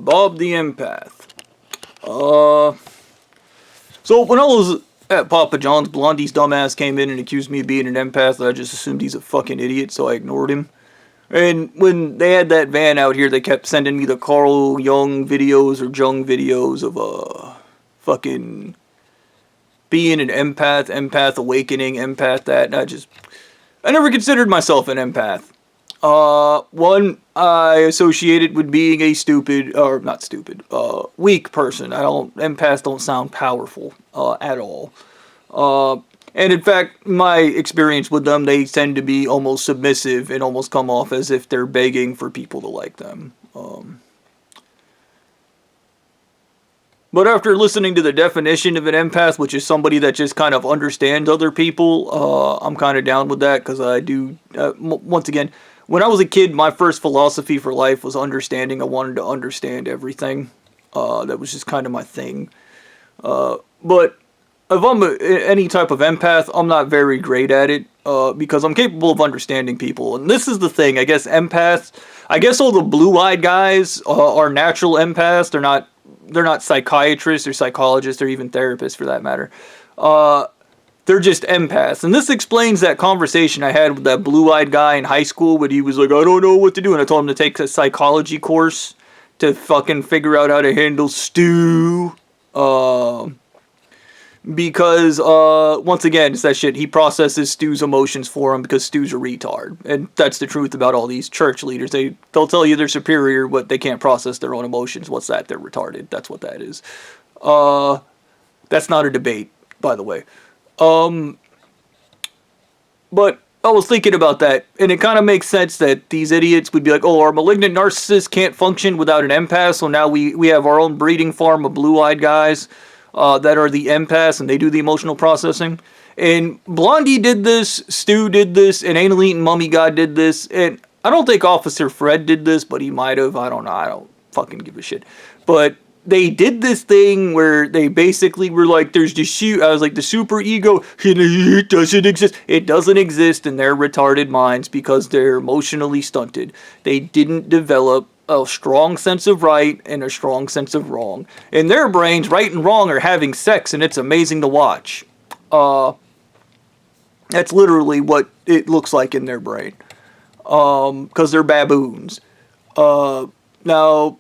Bob the Empath. So when I was at Papa John's, Blondie's dumbass came in and accused me of being an empath, and I just assumed he's a fucking idiot, so I ignored him. And when they had that van out here, they kept sending me the Carl Jung videos or Jung videos of, fucking being an empath, empath awakening, empath that, and I never considered myself an empath. One, I associated with being a weak person. Empaths don't sound powerful, at all. And in fact, my experience with them, they tend to be almost submissive and almost come off as if they're begging for people to like them. But after listening to the definition of an empath, which is somebody that just kind of understands other people, I'm kind of down with that, because I do, once again, when I was a kid, my first philosophy for life was understanding. I wanted to understand everything. That was just kind of my thing. But if I'm any type of empath, I'm not very great at it, because I'm capable of understanding people. And this is the thing, I guess empaths, all the blue-eyed guys are natural empaths. They're not psychiatrists or psychologists or even therapists for that matter. They're just empaths. And this explains that conversation I had with that blue-eyed guy in high school when he was like, I don't know what to do. And I told him to take a psychology course to fucking figure out how to handle Stu. Because, once again, it's that shit. He processes Stu's emotions for him because Stu's a retard. And that's the truth about all these church leaders. They'll tell you they're superior, but they can't process their own emotions. What's that? They're retarded. That's what that is. That's not a debate, by the way. But I was thinking about that, and it kind of makes sense that these idiots would be like, oh, our malignant narcissist can't function without an empath, so now we have our own breeding farm of blue-eyed guys that are the empaths, and they do the emotional processing. And Blondie did this, Stu did this, and Anal Eating Mummy God did this, and I don't think Officer Fred did this, but he might have. I don't know. I don't fucking give a shit. But they did this thing where they basically were like, there's the I was like, the super ego, it doesn't exist. It doesn't exist in their retarded minds because they're emotionally stunted. They didn't develop a strong sense of right and a strong sense of wrong. In their brains, right and wrong are having sex, and it's amazing to watch. That's literally what it looks like in their brain. Because they're baboons. Now,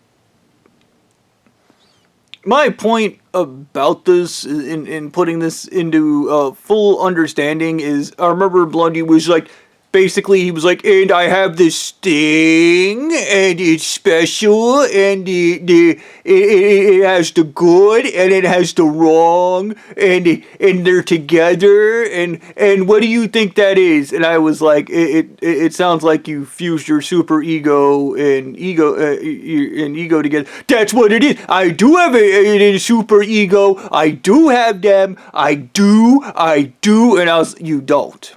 my point about this, in putting this into full understanding, is I remember Blondie was like, basically he was like, and I have this thing, and it's special, and it has the good, and it has the wrong, and they're together, and what do you think that is? And I was like, it sounds like you fused your super ego and ego together. That's what it is. I do have a super ego. I do have them. I do. And I was, you don't.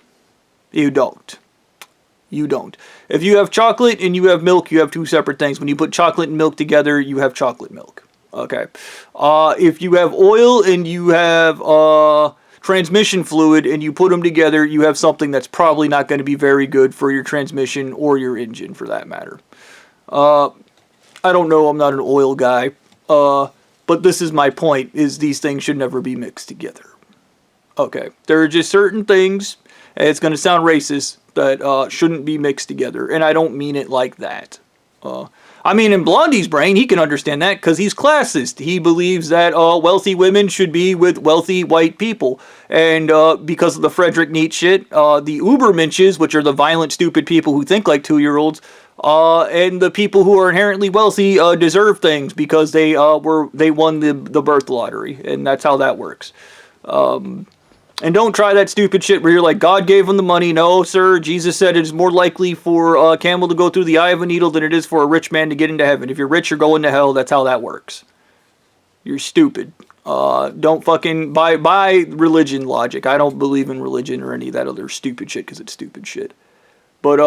If you have chocolate and you have milk, you have two separate things. When you put chocolate and milk together, you have chocolate milk. Okay. If you have oil and you have transmission fluid and you put them together, you have something that's probably not going to be very good for your transmission or your engine, for that matter. I don't know. I'm not an oil guy. But this is my point, is these things should never be mixed together. Okay. There are just certain things, and it's going to sound racist, that shouldn't be mixed together. And I don't mean it like that. I mean, in Blondie's brain, he can understand that because he's classist. He believes that wealthy women should be with wealthy white people. And because of the Frederick Nietzsche shit, the Ubermenches, which are the violent, stupid people who think like 2-year-olds, and the people who are inherently wealthy deserve things because they won the birth lottery. And that's how that works. And don't try that stupid shit where you're like, God gave him the money. No, sir. Jesus said it is more likely for a camel to go through the eye of a needle than it is for a rich man to get into heaven. If you're rich, you're going to hell. That's how that works. You're stupid. Don't fucking buy religion logic. I don't believe in religion or any of that other stupid shit because it's stupid shit. But,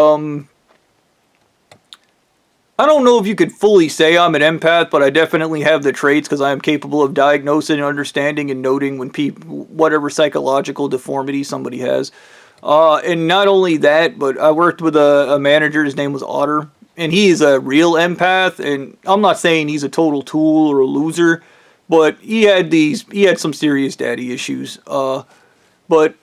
I don't know if you could fully say I'm an empath, but I definitely have the traits because I am capable of diagnosing and understanding and noting when whatever psychological deformity somebody has. And not only that, but I worked with a manager. His name was Otter. and he is a real empath, and I'm not saying he's a total tool or a loser, but he had some serious daddy issues. But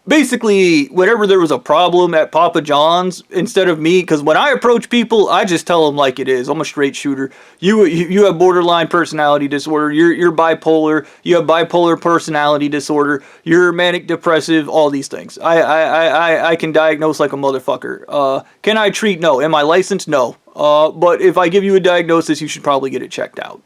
basically, whenever there was a problem at Papa John's, instead of me, because when I approach people, I just tell them like it is. I'm a straight shooter. You have borderline personality disorder. You're bipolar. You have bipolar personality disorder. You're manic depressive. All these things. I can diagnose like a motherfucker. Can I treat? No. Am I licensed? No. But if I give you a diagnosis, you should probably get it checked out.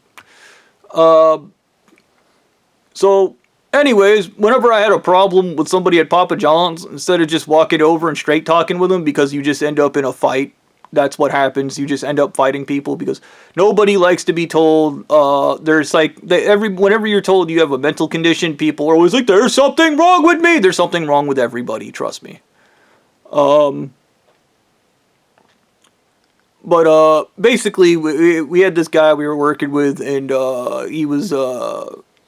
So. Anyways, whenever I had a problem with somebody at Papa John's, instead of just walking over and straight talking with them, because you just end up in a fight, that's what happens. You just end up fighting people because nobody likes to be told. There's like whenever you're told you have a mental condition, people are always like, "There's something wrong with me." There's something wrong with everybody. Trust me. But basically, we had this guy we were working with, and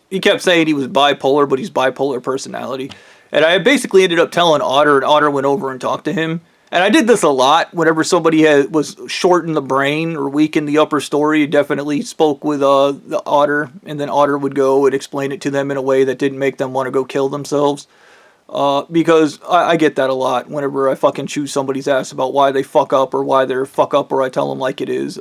he kept saying he was bipolar, but he's bipolar personality. And I basically ended up telling Otter, and Otter went over and talked to him. And I did this a lot whenever somebody was short in the brain or weak in the upper story. Definitely spoke with the Otter, and then Otter would go and explain it to them in a way that didn't make them want to go kill themselves. Because I get that a lot whenever I fucking choose somebody's ass about why they fuck up or why they're fuck up, or I tell them like it is.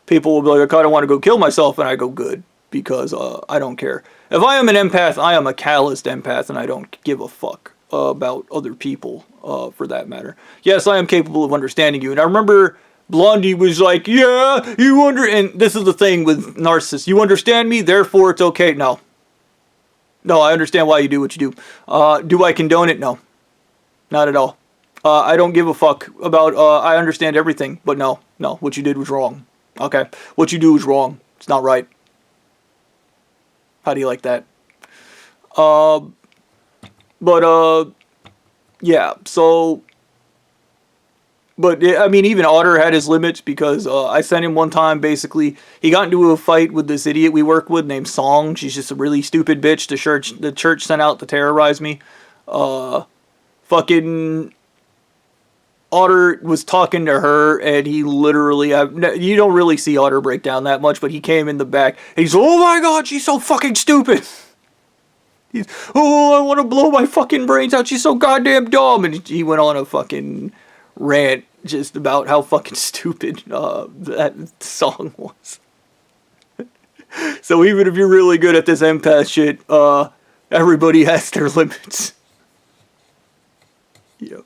People will be like, I kind of want to go kill myself, and I go, good. Because I don't care. If I am an empath, I am a calloused empath, and I don't give a fuck about other people, for that matter. Yes, I am capable of understanding you. And I remember Blondie was like, yeah, and this is the thing with narcissists. You understand me, therefore it's okay. No. No, I understand why you do what you do. Do I condone it? No. Not at all. I don't give a fuck about, I understand everything, but no, what you did was wrong. Okay, what you do is wrong. It's not right. How do you like that? Yeah, so, but, I mean, even Otter had his limits, because I sent him one time, basically, he got into a fight with this idiot we work with named Song. She's just a really stupid bitch the church sent out to terrorize me. Fucking Otter was talking to her, and he literally, you don't really see Otter break down that much, but he came in the back, and he's, oh my god, she's so fucking stupid. He's, oh, I want to blow my fucking brains out, she's so goddamn dumb. And he went on a fucking rant just about how fucking stupid that song was. So even if you're really good at this empath shit, everybody has their limits. Yep.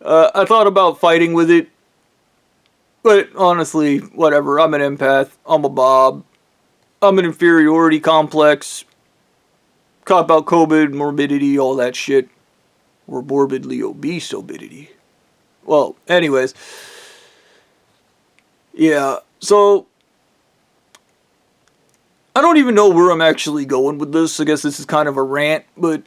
I thought about fighting with it, but honestly, whatever. I'm an empath. I'm a Bob. I'm an inferiority complex. Cop out COVID, morbidity, all that shit. Or morbidly obese obidity. Well, anyways. Yeah, so I don't even know where I'm actually going with this. I guess this is kind of a rant, but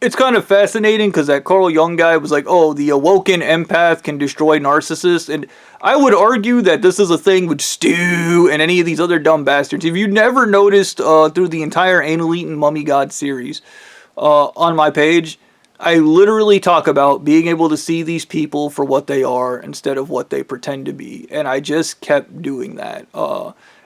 it's kind of fascinating because that Carl Jung guy was like, oh, the awoken empath can destroy narcissists. And I would argue that this is a thing with Stu and any of these other dumb bastards. If you never noticed through the entire Anal Eaten Mummy God series on my page, I literally talk about being able to see these people for what they are instead of what they pretend to be. And I just kept doing that.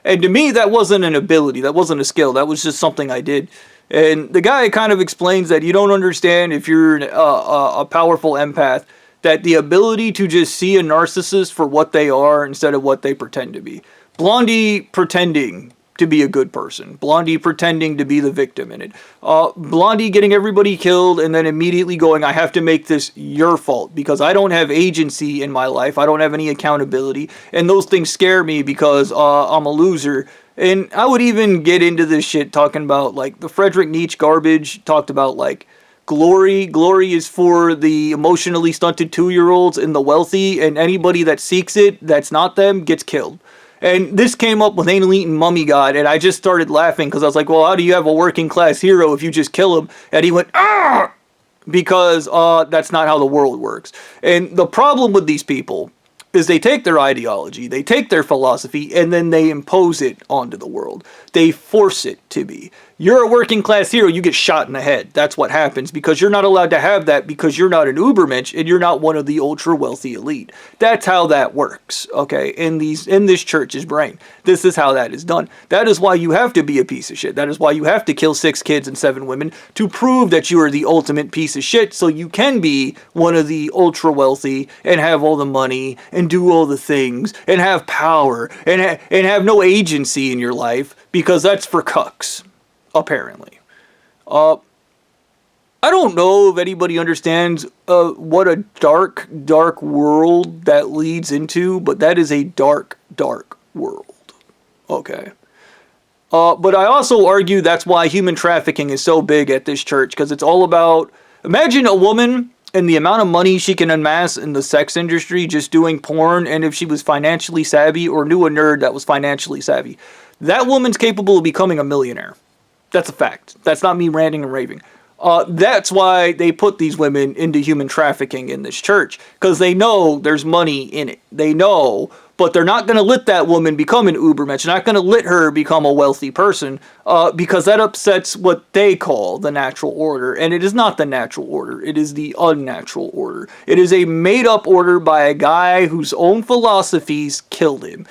And to me, that wasn't an ability. That wasn't a skill. That was just something I did. And the guy kind of explains that you don't understand, if you're a powerful empath, that the ability to just see a narcissist for what they are instead of what they pretend to be. Blondie pretending to be a good person. Blondie pretending to be the victim in it. Blondie getting everybody killed and then immediately going, I have to make this your fault because I don't have agency in my life. I don't have any accountability. And those things scare me because I'm a loser. And I would even get into this shit talking about, like, the Friedrich Nietzsche garbage, talked about, like, glory. Glory is for the emotionally stunted 2-year-olds and the wealthy, and anybody that seeks it, that's not them, gets killed. And this came up with Anal Eaten Mummy God, and I just started laughing, because I was like, well, how do you have a working class hero if you just kill him? And he went, ah! Because that's not how the world works. And the problem with these people is they take their ideology, they take their philosophy, and then they impose it onto the world. They force it to be. You're a working class hero, you get shot in the head. That's what happens, because you're not allowed to have that because you're not an Ubermensch and you're not one of the ultra wealthy elite. That's how that works, okay, in this church's brain. This is how that is done. That is why you have to be a piece of shit. That is why you have to kill 6 kids and 7 women to prove that you are the ultimate piece of shit, so you can be one of the ultra wealthy and have all the money and do all the things and have power and have no agency in your life, because that's for cucks. Apparently. I don't know if anybody understands what a dark, dark world that leads into, but that is a dark, dark world. Okay. But I also argue that's why human trafficking is so big at this church, because it's all about, imagine a woman and the amount of money she can amass in the sex industry just doing porn, and if she was financially savvy or knew a nerd that was financially savvy, that woman's capable of becoming a millionaire. That's a fact. That's not me ranting and raving. That's why they put these women into human trafficking in this church, because they know there's money in it. They know, but they're not going to let that woman become an Ubermensch. They're not going to let her become a wealthy person, because that upsets what they call the natural order. And it is not the natural order. It is the unnatural order. It is a made-up order by a guy whose own philosophies killed him.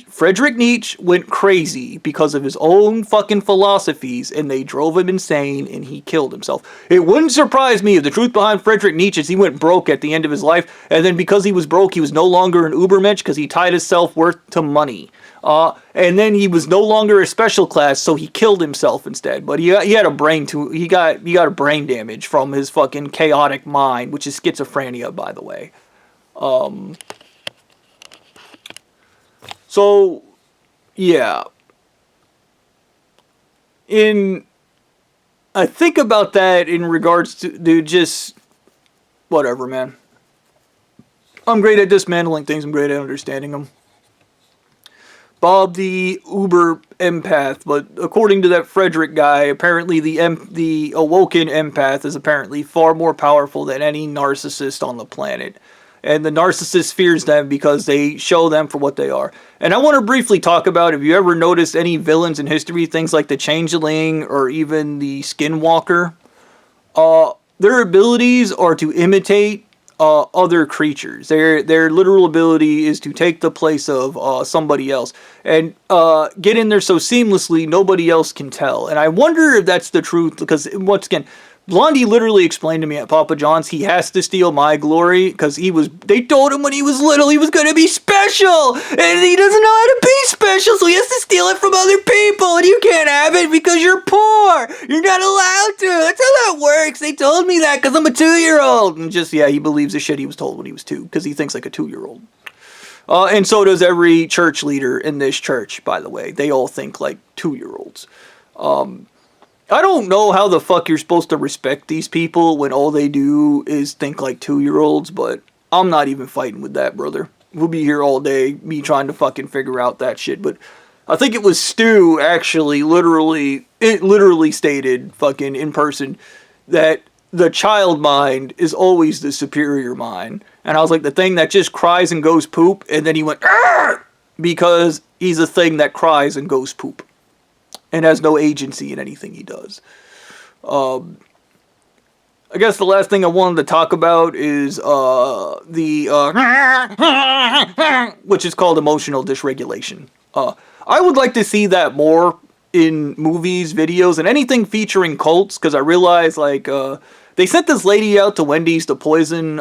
Friedrich Nietzsche went crazy because of his own fucking philosophies, and they drove him insane, and he killed himself. It wouldn't surprise me if the truth behind Friedrich Nietzsche is he went broke at the end of his life, and then because he was broke, he was no longer an Ubermensch because he tied his self-worth to money. And then he was no longer a special class, so he killed himself instead. But he had a brain he got a brain damage from his fucking chaotic mind, which is schizophrenia, by the way. So, yeah. I think about that in regards to, dude, just, whatever, man. I'm great at dismantling things, I'm great at understanding them. Bob the empath, but according to that Frederick guy, apparently the awoken empath is apparently far more powerful than any narcissist on the planet. And the narcissist fears them because they show them for what they are. And I want to briefly talk about, if you ever noticed any villains in history, things like the Changeling or even the Skinwalker, their abilities are to imitate other creatures. Their literal ability is to take the place of somebody else and get in there so seamlessly nobody else can tell. And I wonder if that's the truth, because once again, Blondie literally explained to me at Papa John's he has to steal my glory because they told him when he was little he was going to be special, and he doesn't know how to be special, so he has to steal it from other people, and you can't have it because you're poor. You're not allowed to. That's how that works. They told me that because I'm a 2-year-old. And just, yeah, he believes the shit he was told when he was 2 because he thinks like a 2-year-old. And so does every church leader in this church, by the way. They all think like 2-year-olds. I don't know how the fuck you're supposed to respect these people when all they do is think like 2-year-olds, but I'm not even fighting with that, brother. We'll be here all day, me trying to fucking figure out that shit, but I think it was Stu, actually, literally stated, fucking in person, that the child mind is always the superior mind. And I was like, the thing that just cries and goes poop, and then he went, "Arr!" Because he's a thing that cries and goes poop. And has no agency in anything he does. I guess the last thing I wanted to talk about is which is called emotional dysregulation. I would like to see that more in movies, videos, and anything featuring cults, because I realize, like, they sent this lady out to Wendy's to poison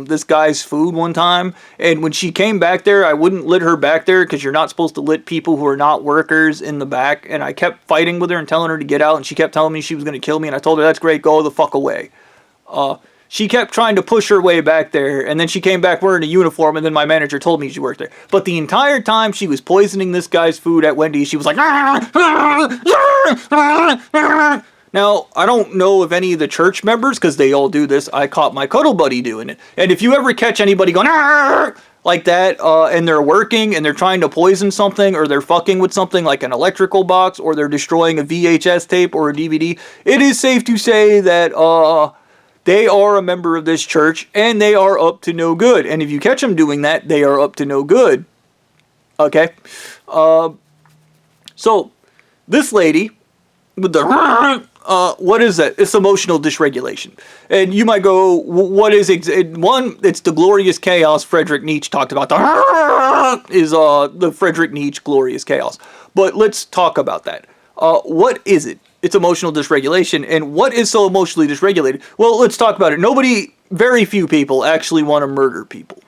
this guy's food one time, and when she came back there, I wouldn't let her back there, because you're not supposed to let people who are not workers in the back, and I kept fighting with her and telling her to get out, and she kept telling me she was going to kill me, and I told her, that's great, go the fuck away. She kept trying to push her way back there, and then she came back wearing a uniform, and then my manager told me she worked there. But the entire time she was poisoning this guy's food at Wendy's, she was like, Now, I don't know if any of the church members, because they all do this, I caught my cuddle buddy doing it. And if you ever catch anybody going, like that, and they're working, and they're trying to poison something, or they're fucking with something like an electrical box, or they're destroying a VHS tape or a DVD, it is safe to say that, they are a member of this church and they are up to no good. And if you catch them doing that, they are up to no good. Okay? So, this lady with the what is that? It's emotional dysregulation. And you might go, what is it? One, it's the glorious chaos Friedrich Nietzsche talked about. The Friedrich Nietzsche glorious chaos. But let's talk about that. What is it? It's emotional dysregulation. And what is so emotionally dysregulated? Well, let's talk about it. Very few people actually want to murder people.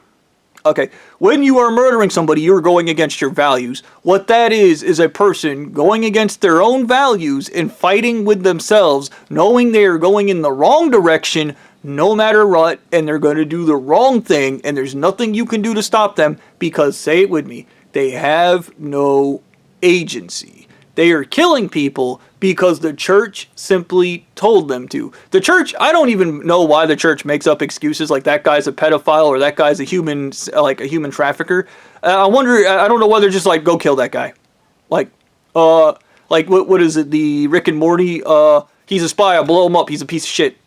Okay, when you are murdering somebody, you're going against your values. What that is a person going against their own values and fighting with themselves, knowing they are going in the wrong direction no matter what, and they're going to do the wrong thing, and there's nothing you can do to stop them because, say it with me, they have no agency. They are killing people because the church simply told them to. The church, I don't even know why the church makes up excuses like that guy's a pedophile or that guy's a human trafficker. I wonder, I don't know why they're just like, go kill that guy. Like what is it, the Rick and Morty, he's a spy, I'll blow him up, he's a piece of shit.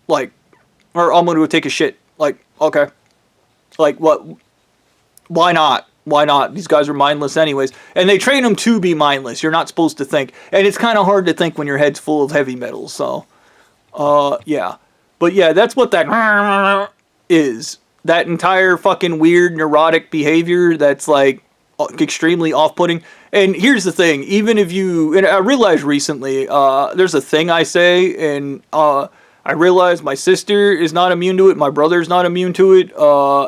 Like, or I'm gonna go take a shit. Like, okay. Like, what? Why not? Why not? These guys are mindless anyways. And they train them to be mindless. You're not supposed to think. And it's kind of hard to think when your head's full of heavy metals. So, yeah. But yeah, that's what that is. That entire fucking weird neurotic behavior that's like extremely off-putting. And here's the thing. Even if you... And I realized recently, there's a thing I say, and I realized my sister is not immune to it, my brother's not immune to it,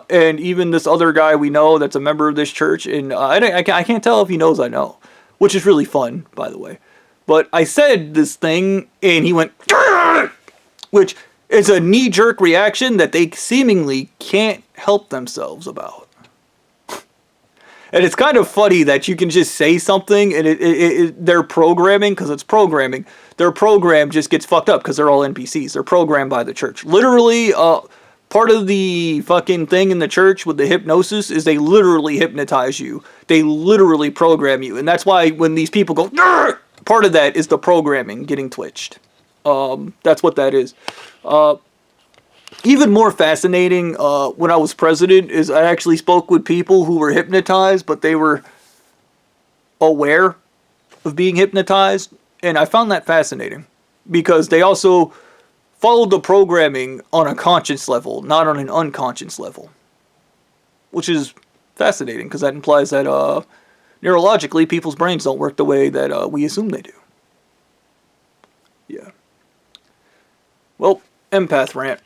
and even this other guy we know that's a member of this church, and I can't tell if he knows I know, which is really fun, by the way. But I said this thing, and he went, which is a knee-jerk reaction that they seemingly can't help themselves about. And it's kind of funny that you can just say something and their programming, because it's programming, their program just gets fucked up because they're all NPCs. They're programmed by the church. Literally, part of the fucking thing in the church with the hypnosis is they literally hypnotize you. They literally program you. And that's why when these people go, Argh! Part of that is the programming getting twitched. That's what that is. Even more fascinating, when I was president, is I actually spoke with people who were hypnotized, but they were aware of being hypnotized. And I found that fascinating because they also followed the programming on a conscious level, not on an unconscious level. Which is fascinating because that implies that neurologically people's brains don't work the way that we assume they do. Yeah. Well, empath rant.